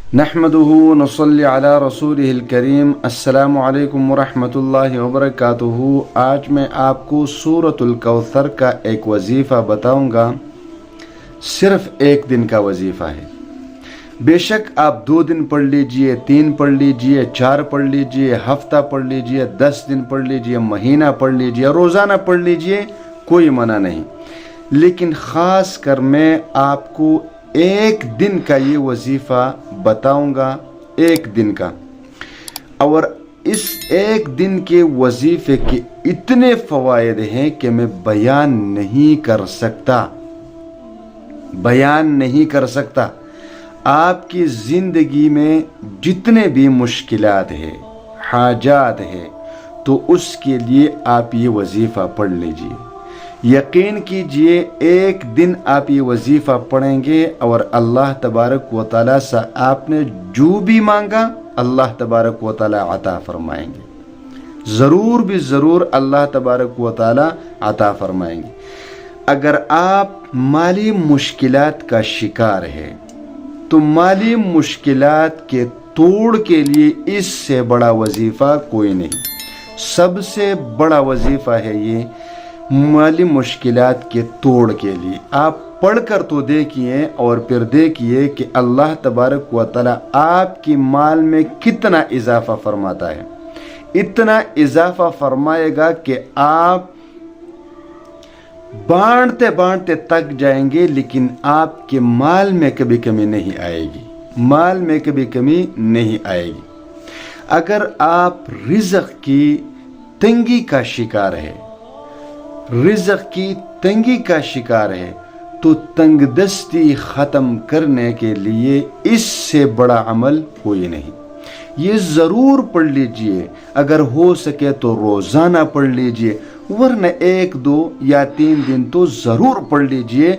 नहमदुहु व नसल्ली अला रसूलिहिल करीम। अस्सलामु अलैकुम व रहमतुल्लाहि व बरकातुहू। आज मैं आपको सूरतुल कौसर का एक वजीफ़ा बताऊंगा। सिर्फ एक दिन का वजीफ़ा है। बेशक आप 2 दिन पढ़ लीजिए, 3 पढ़ लीजिए, 4 पढ़ लीजिए, हफ्ता पढ़ लीजिए, 10 दिन पढ़ लीजिए, महीना पढ़ लीजिए, रोज़ाना पढ़ लीजिए, कोई मना नहीं। लेकिन ख़ास कर मैं आपको एक दिन का ये वजीफ़ा बताऊंगा, एक दिन का। और इस एक दिन के वजीफ़े के इतने फ़वाइद हैं कि मैं बयान नहीं कर सकता। आपकी ज़िंदगी में जितने भी मुश्किलात है, हाजात है, तो उसके लिए आप ये वजीफ़ा पढ़ लीजिए। यकीन कीजिए, एक दिन आप ये वजीफ़ा पढ़ेंगे और अल्लाह तबारक व तआला से आपने जो भी मांगा अल्लाह तबारक व तआला अता फरमाएंगे। ज़रूर भी ज़रूर अल्लाह तबारक व तआला अता फरमाएंगे। अगर आप माली मुश्किलात का शिकार है तो माली मुश्किलात के तोड़ के लिए इससे बड़ा वजीफ़ा कोई नहीं। सबसे बड़ा वजीफ़ा है ये माली मुश्किलात के तोड़ के लिए। आप पढ़कर तो देखिए और फिर देखिए कि अल्लाह तबारक व तआला आपकी माल में कितना इजाफा फरमाता है। इतना इजाफा फरमाएगा कि आप बांटते बांटते थक जाएंगे, लेकिन आपके माल में कभी कमी नहीं आएगी। माल में कभी कमी नहीं आएगी। अगर आप रिज़्क़ की तंगी का शिकार है, रिज़्क़ की तंगी का शिकार है, तो तंगदस्ती ख़त्म करने के लिए इससे बड़ा अमल कोई नहीं। ये ज़रूर पढ़ लीजिए। अगर हो सके तो रोज़ाना पढ़ लीजिए, वरना 1, 2 या 3 दिन तो ज़रूर पढ़ लीजिए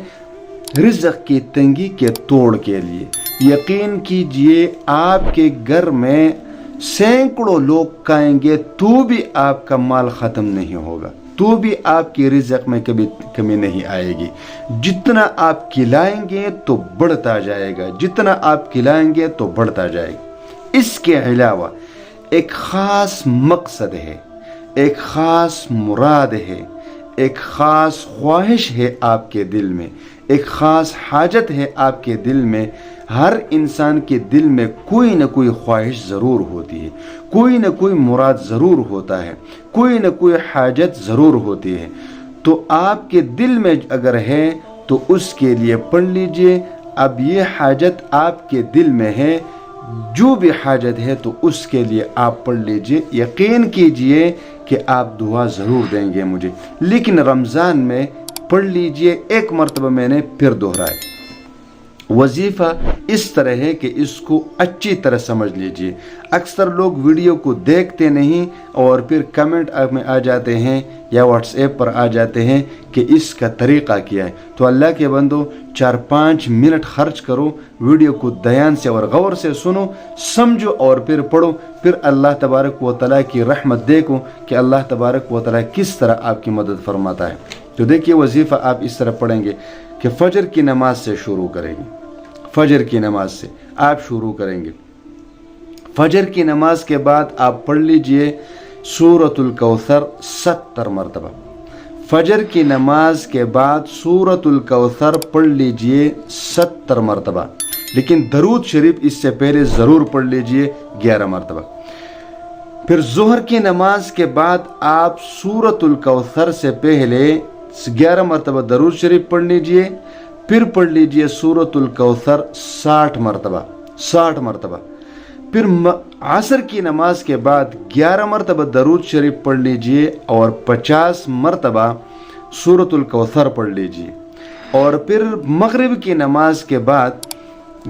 रिज़्क़ की तंगी के तोड़ के लिए। यकीन कीजिए, आपके घर में सैकड़ों लोग खाएंगे तो भी आपका माल ख़त्म नहीं होगा, तो भी आपकी रिज़्क़ में कभी कमी नहीं आएगी। जितना आप खिलाएंगे तो बढ़ता जाएगा, जितना आप खिलाएंगे तो बढ़ता जाएगा। इसके अलावा एक ख़ास मकसद है, एक ख़ास मुराद है, एक ख़ास ख्वाहिश है आपके दिल में, एक ख़ास हाजत है आपके दिल में। हर इंसान के दिल में कोई न कोई ख्वाहिश ज़रूर होती है, कोई न कोई मुराद ज़रूर होता है, कोई न कोई हाजत ज़रूर होती है। तो आपके दिल में अगर है तो उसके लिए पढ़ लीजिए। अब ये हाजत आपके दिल में है, जो भी हाजत है तो उसके लिए आप पढ़ लीजिए। यकीन कीजिए कि आप दुआ ज़रूर देंगे मुझे। लेकिन रमज़ान में पढ़ लीजिए। एक मरतबा मैंने फिर दोहराया। वजीफ़ा इस तरह है कि इसको अच्छी तरह समझ लीजिए। अक्सर लोग वीडियो को देखते नहीं और फिर कमेंट में आ जाते हैं या व्हाट्सएप पर आ जाते हैं कि इसका तरीक़ा क्या है। तो अल्लाह के बंदो, 4-5 मिनट खर्च करो, वीडियो को ध्यान से और गौर से सुनो, समझो और फिर पढ़ो। फिर अल्लाह तबारक व तआला की रहमत देखो कि अल्लाह तबारक व तआला किस तरह आपकी मदद फरमाता है। तो देखिए, वजीफ़ा आप इस तरह पढ़ेंगे कि फ़जर की नमाज से शुरू करेंगे। फ़जर की नमाज से आप शुरू करेंगे। फ़जर की नमाज के बाद आप पढ़ लीजिए सूरतुल कौसर 70 मरतबा। फ़जर की नमाज के बाद सूरतुल कौसर पढ़ लीजिए 70 मरतबा। लेकिन दरूद शरीफ इससे पहले ज़रूर पढ़ लीजिए 11 मरतबा। फिर ज़ोहर की नमाज के बाद आप सूरतुल कौसर से पहले 11 मरतबा दरूद शरीफ पढ़ लीजिए। फिर पढ़ लीजिए सूरतुल कौसर 60 मरतबा। फिर असर की नमाज के बाद 11 मरतबा दरूद शरीफ पढ़ लीजिए और 50 मरतबा सूरतुल कौसर पढ़ लीजिए। और फिर मगरिब की नमाज के बाद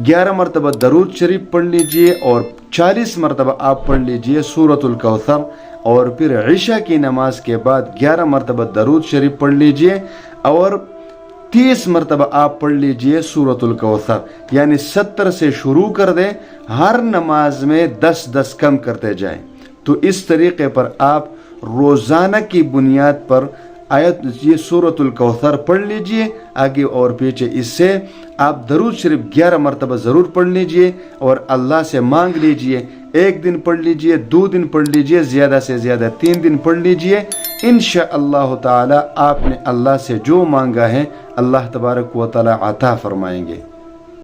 11 मरतबा दरूद शरीफ पढ़ लीजिए और 40 मरतबा आप पढ़ लीजिए सूरतुल कौसर। और फिर इशा की नमाज के बाद 11 मरतबा दरूद शरीफ पढ़ लीजिए और 30 मरतबा आप पढ़ लीजिए सूरतुल कौसर। यानी 70 से शुरू कर दें, हर नमाज में 10-10 कम करते जाएं। तो इस तरीके पर आप रोज़ाना की बुनियाद पर آیت یہ سورۃ الکوثر پڑھ لیجئے آگے اور پیچھے اس سے آپ درود شریف 11 مرتبہ ضرور پڑھ لیجئے اور اللہ سے مانگ لیجئے. 1 دن پڑھ لیجئے, 2 دن پڑھ لیجئے, زیادہ سے زیادہ 3 دن پڑھ لیجئے. انشاءاللہ تعالی آپ نے اللہ سے جو مانگا ہے اللہ تبارک و تعالی عطا فرمائیں گے.